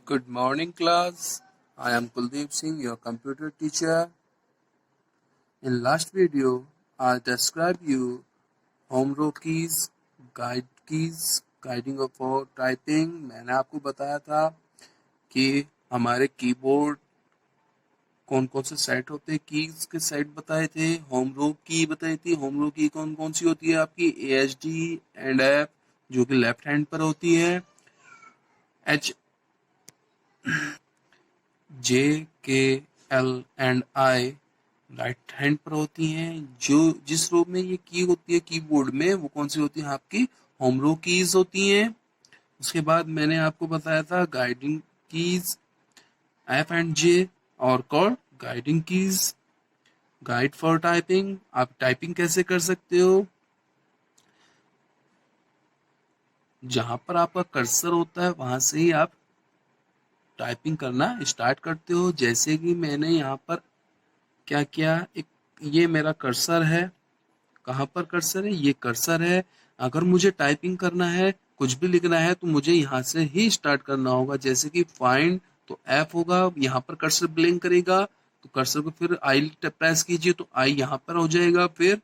Good morning, class. I am Kuldeep Singh, your computer teacher. In last video, I described you home row keys, guiding for typing. मैंने आपको बताया था कि हमारे keyboard कौन कौन से सेट होते हैं, कीज के सेट बताए थे, होम रो की बताई थी। होम रो की कौन कौन सी होती है आपकी, ASD एंड F जो कि लेफ्ट हैंड पर होती है, H JKL and I right hand पर होती हैं। जो जिस रो में ये की होती है कीबोर्ड में, वो कौन सी होती है आपकी, होम रो कीज होती हैं। उसके बाद मैंने आपको बताया था guiding keys F and J और called guiding keys, guide for typing. आप टाइपिंग कैसे कर सकते हो, जहां पर आपका कर्सर होता है वहां से ही आप टाइपिंग करना स्टार्ट करते हो। जैसे कि मैंने यहाँ पर क्या किया, एक ये मेरा कर्सर है। कहाँ पर कर्सर है, ये कर्सर है। अगर मुझे टाइपिंग करना है, कुछ भी लिखना है, तो मुझे यहाँ से ही स्टार्ट करना होगा। जैसे कि फाइंड तो F होगा, यहाँ पर कर्सर ब्लिंक करेगा तो कर्सर को फिर I प्रेस कीजिए तो I यहाँ पर हो जाएगा। फिर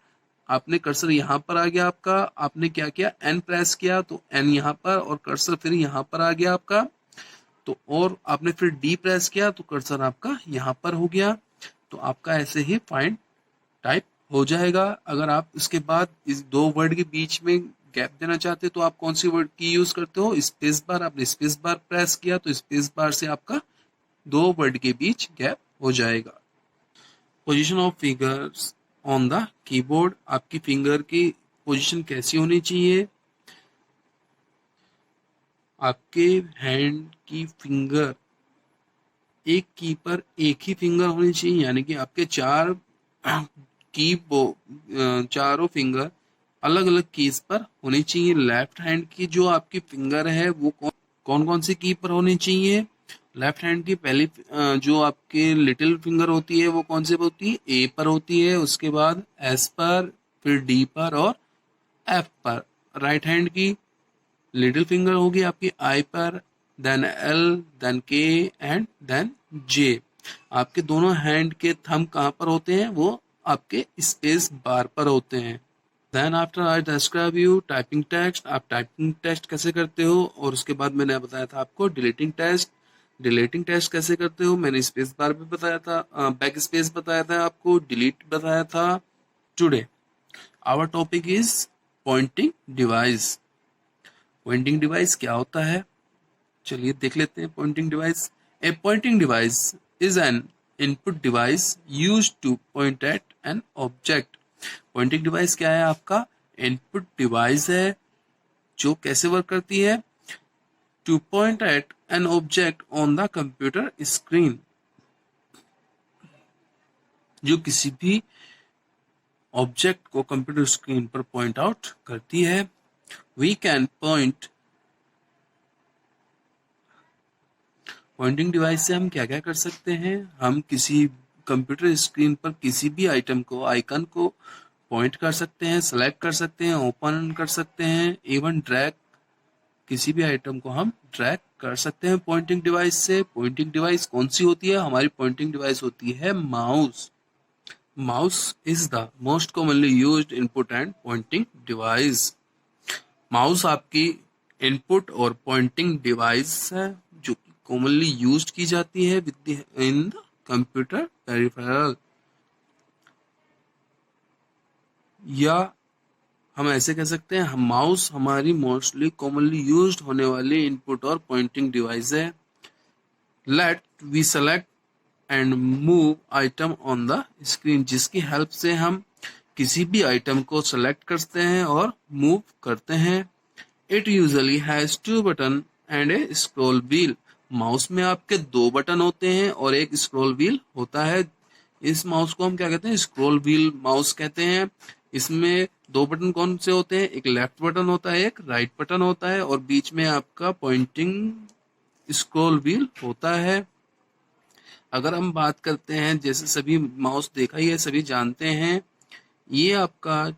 आपने कर्सर यहाँ पर आ गया आपका, आपने क्या किया, N प्रेस किया तो N यहाँ पर, और कर्सर फिर यहाँ पर आ गया आपका। तो और आपने फिर D प्रेस किया तो कर्सर आपका यहाँ पर हो गया। तो आपका ऐसे ही फाइंड टाइप हो जाएगा। अगर आप इसके बाद इस दो वर्ड के बीच में गैप देना चाहते हो तो आप कौन सी वर्ड की यूज करते हो, स्पेस बार। आपने स्पेस बार प्रेस किया तो स्पेस बार से आपका दो वर्ड के बीच गैप हो जाएगा। Position of fingers on the keyboard, आपकी फिंगर की पोजीशन कैसी होनी चाहिए, आपके हैंड की फिंगर एक की पर एक ही फिंगर होनी चाहिए, यानी कि आपके चारों फिंगर अलग अलग कीज पर होनी चाहिए। लेफ्ट हैंड की जो आपकी फिंगर है वो कौन कौन सी की पर होनी चाहिए, लेफ्ट हैंड की पहली जो आपके लिटिल फिंगर होती है वो कौन से पर होती है, A पर होती है, उसके बाद S पर, फिर D पर और F पर। राइट हैंड की लिटिल फिंगर होगी आपकी I पर, then L, then K and then J। आपके दोनों हैंड के थंब कहाँ पर होते हैं, वो आपके स्पेस बार पर होते हैं। Then after I describe you typing text, आप टाइपिंग टेक्स्ट कैसे करते हो, और उसके बाद मैंने बताया था आपको डिलीटिंग टेक्स्ट। डिलीटिंग टेक्स्ट कैसे करते हो मैंने स्पेस बार पे बताया था, बैक स्पेस बताया था आपको, डिलीट बताया था। Today our topic is pointing device. Pointing device क्या होता है, चलिए देख लेते हैं। Pointing device, a pointing device is an input device used to point at an object. Pointing device क्या है, आपका इनपुट डिवाइस है जो कैसे वर्क करती है, to point at an object on the computer screen, जो किसी भी ऑब्जेक्ट को कंप्यूटर स्क्रीन पर पॉइंट आउट करती है। वी कैन पॉइंटिंग डिवाइस से हम क्या क्या कर सकते हैं, हम किसी कंप्यूटर स्क्रीन पर किसी भी आइटम को, आइकन को पॉइंट कर सकते हैं, सेलेक्ट कर सकते हैं, ओपन कर सकते हैं, इवन ड्रैग, किसी भी आइटम को हम ड्रैग कर सकते हैं पॉइंटिंग डिवाइस से। पॉइंटिंग डिवाइस कौन सी होती है, हमारी पॉइंटिंग डिवाइस होती है mouse. Mouse is the most commonly used input and pointing device. Mouse आपकी इनपुट और पॉइंटिंग डिवाइस है जो कॉमनली यूज्ड की जाती है इन द कंप्यूटर पेरिफेरल। या हम ऐसे कह सकते हैं, हम माउस हमारी मोस्टली कॉमनली यूज्ड होने वाली इनपुट और पॉइंटिंग डिवाइस है। Let we select and move item on the screen, जिसकी हेल्प से हम किसी भी आइटम को सेलेक्ट करते हैं और मूव करते हैं। It usually has two button and a scroll wheel. Mouse में आपके दो बटन होते हैं और एक स्क्रॉल व्हील होता है। इस माउस को हम क्या कहते हैं, स्क्रॉल व्हील माउस कहते हैं। इसमें दो बटन कौन से होते हैं, एक लेफ्ट बटन होता है, एक राइट बटन होता है, और बीच में आपका पॉइंटिंग स्क्रॉल व्हील होता है। अगर हम बात करते हैं, जैसे सभी माउस देखा ही है, सभी जानते हैं, ये आपका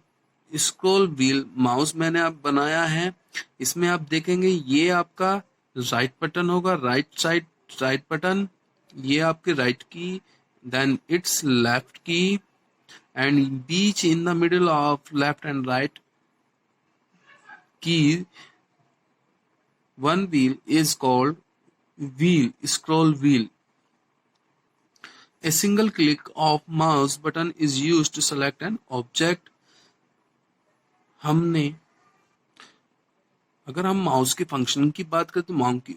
स्क्रॉल व्हील माउस मैंने आप बनाया है। इसमें आप देखेंगे ये आपका राइट बटन होगा, राइट साइड राइट बटन, ये आपके राइट की, देन इट्स लेफ्ट की, and beach in the middle of left and right की one wheel is called wheel, scroll wheel. A single click of mouse button is used to select an object. हमने अगर हम mouse की functioning की बात करें तो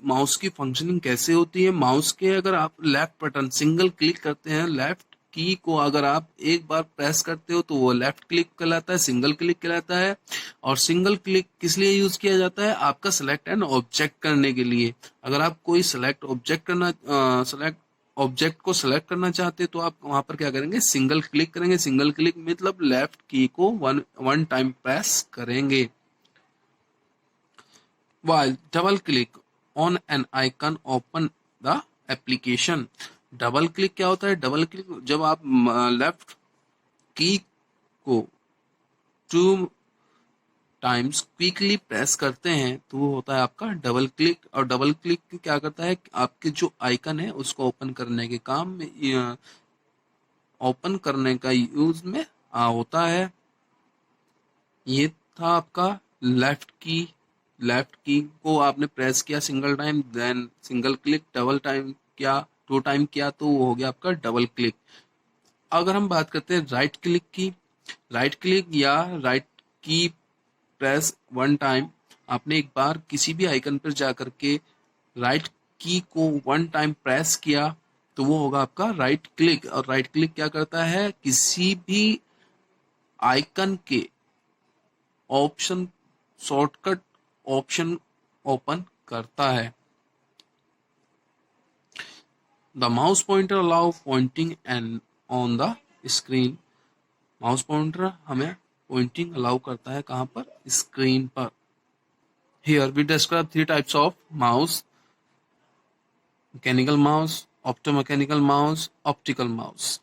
माउस की फंक्शनिंग कैसे होती है। माउस के अगर आप लेफ्ट बटन सिंगल क्लिक करते हैं, लेफ्ट की को अगर आप एक बार प्रेस करते हो तो वो लेफ्ट क्लिक कहलाता है, सिंगल क्लिक कहलाता है। और सिंगल क्लिक किस लिए यूज किया जाता है, आपका सेलेक्ट एन ऑब्जेक्ट करने के लिए। अगर आप कोई सेलेक्ट ऑब्जेक्ट को सेलेक्ट करना चाहते हैं तो आप वहां पर क्या करेंगे, सिंगल क्लिक करेंगे। सिंगल क्लिक मतलब लेफ्ट की को वन टाइम प्रेस करेंगे। While double click on an icon open the application. Double click क्या होता है, डबल क्लिक जब आप लेफ्ट की को 2 टाइम्स क्विकली प्रेस करते हैं तो वो होता है आपका डबल क्लिक। और डबल क्लिक क्या करता है, आपके जो आइकन है उसको ओपन करने के काम में, ओपन करने का यूज में होता है। ये था आपका लेफ्ट की को आपने प्रेस किया single time, then single click, double time किया, 2 टाइम किया तो वो हो गया आपका डबल क्लिक। अगर हम बात करते हैं राइट क्लिक की, राइट क्लिक या राइट की प्रेस 1 टाइम, आपने एक बार किसी भी आइकन पर जाकर के राइट की को 1 टाइम प्रेस किया तो वो होगा आपका राइट क्लिक। और राइट क्लिक क्या करता है, किसी भी आइकन के ऑप्शन शॉर्टकट ऑप्शन ओपन करता है। The mouse pointer allow pointing and on the screen. Mouse pointer हमें पॉइंटिंग अलाउ करता है कहां पर, स्क्रीन पर। Here we describe 3 types of mouse: mechanical mouse, optomechanical mouse, optical mouse.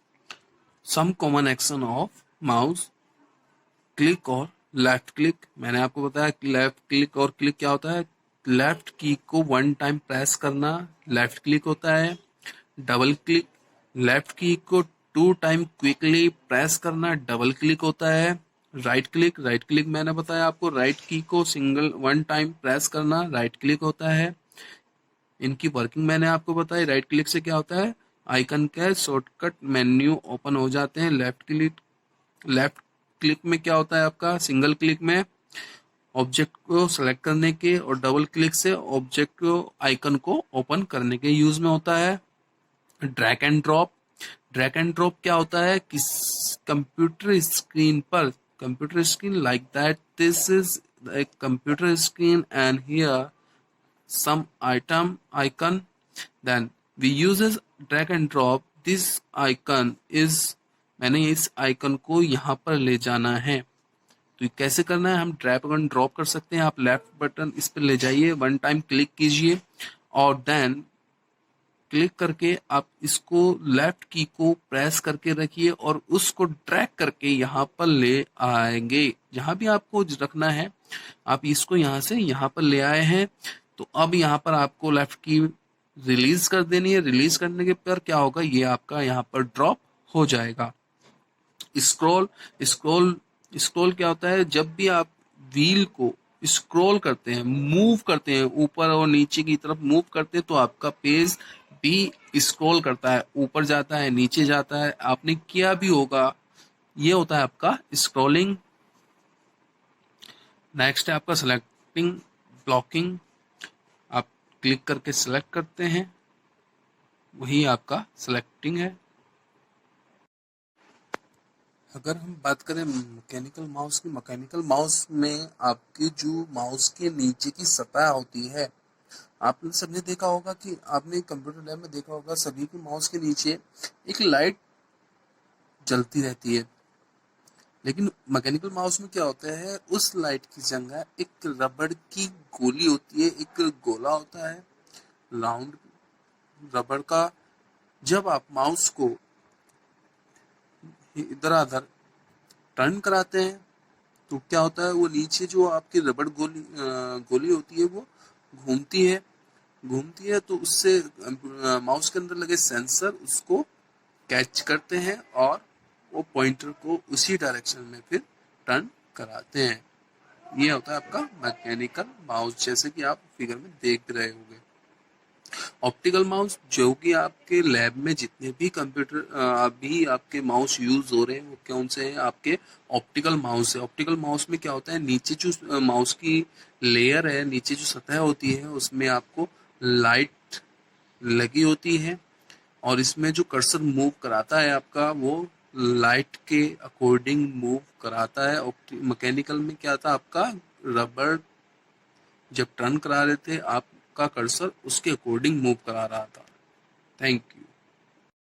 Some common action of mouse: click और left click. मैंने आपको बताया कि लेफ्ट क्लिक और क्लिक क्या होता है। लेफ्ट की को 1 टाइम प्रेस करना लेफ्ट क्लिक होता है। डबल क्लिक, लेफ्ट की को 2 टाइम क्विकली प्रेस करना डबल क्लिक होता है। राइट क्लिक मैंने बताया आपको, राइट की को सिंगल 1 टाइम प्रेस करना राइट क्लिक होता है। इनकी वर्किंग मैंने आपको बताई। राइट क्लिक से क्या होता है, आइकन के शॉर्टकट मेन्यू ओपन हो जाते हैं। लेफ्ट क्लिक में क्या होता है आपका, सिंगल क्लिक में ऑब्जेक्ट को सेलेक्ट करने के और डबल क्लिक से ऑब्जेक्ट को आइकन को ओपन करने के यूज में होता है। Drag and drop, drag and drop क्या होता है, किस कंप्यूटर स्क्रीन पर, computer screen like that, this is a computer screen and here some icon, then we uses drag and drop this icon is, मैंने इस आइकन को यहाँ पर ले जाना है। तो ये कैसे करना है, हम ड्रैग एंड ड्रॉप कर सकते हैं। आप लेफ्ट बटन इस पर ले जाइए, 1 टाइम क्लिक कीजिए और देन क्लिक करके आप इसको लेफ्ट की को प्रेस करके रखिए और उसको ड्रैग करके यहाँ पर ले आएंगे। जहां भी आपको रखना है आप इसको यहाँ से यहाँ पर ले आए हैं। तो अब यहाँ पर आपको लेफ्ट की रिलीज कर देनी है। रिलीज करने के पर क्या होगा, ये आपका यहाँ पर ड्रॉप हो जाएगा। स्क्रॉल, स्क्रॉल क्या होता है, जब भी आप व्हील को स्क्रॉल करते हैं, मूव करते हैं, ऊपर और नीचे की तरफ मूव करते हैं तो आपका पेज भी स्क्रॉल करता है, ऊपर जाता है, नीचे जाता है। आपने किया भी होगा, ये होता है आपका स्क्रॉलिंग। नेक्स्ट है आपका सेलेक्टिंग ब्लॉकिंग। आप क्लिक करके सेलेक्ट करते हैं, वही आपका सेलेक्टिंग है। अगर हम बात करें मैकेनिकल माउस की, मैकेनिकल माउस में आपकी जो माउस के नीचे की सतह होती है, आपने सबने देखा होगा कि आपने कंप्यूटर लैब में देखा होगा सभी के माउस के नीचे एक लाइट जलती रहती है। लेकिन मैकेनिकल माउस में क्या होता है, उस लाइट की जगह एक रबड़ की गोली होती है, एक गोला होता है राउंड रबड़ का। जब आप माउस को इधर उधर टर्न कराते हैं तो क्या होता है, वो नीचे जो आपकी रबड़ गोली होती है वो घूमती है। घूमती है तो उससे माउस के अंदर लगे सेंसर उसको कैच करते हैं और वो पॉइंटर को उसी डायरेक्शन में फिर टर्न कराते हैं। ये होता है आपका मैकेनिकल माउस, जैसे कि आप फिगर में देख रहे होंगे। ऑप्टिकल माउस जो कि आपके लैब में जितने भी कंप्यूटर अभी आपके माउस यूज हो रहे हैं वो कौन से हैं, आपके ऑप्टिकल माउस है। ऑप्टिकल माउस में क्या होता है, नीचे जो माउस की लेयर है, नीचे जो सतह होती है उसमें आपको लाइट लगी होती है और इसमें जो कर्सर मूव कराता है आपका वो लाइट के अकॉर्डिंग मूव कराता है। मैकेनिकल में क्या था आपका, रबर जब टर्न करा रहे थे आपका कर्सर उसके अकॉर्डिंग मूव करा रहा था। Thank you.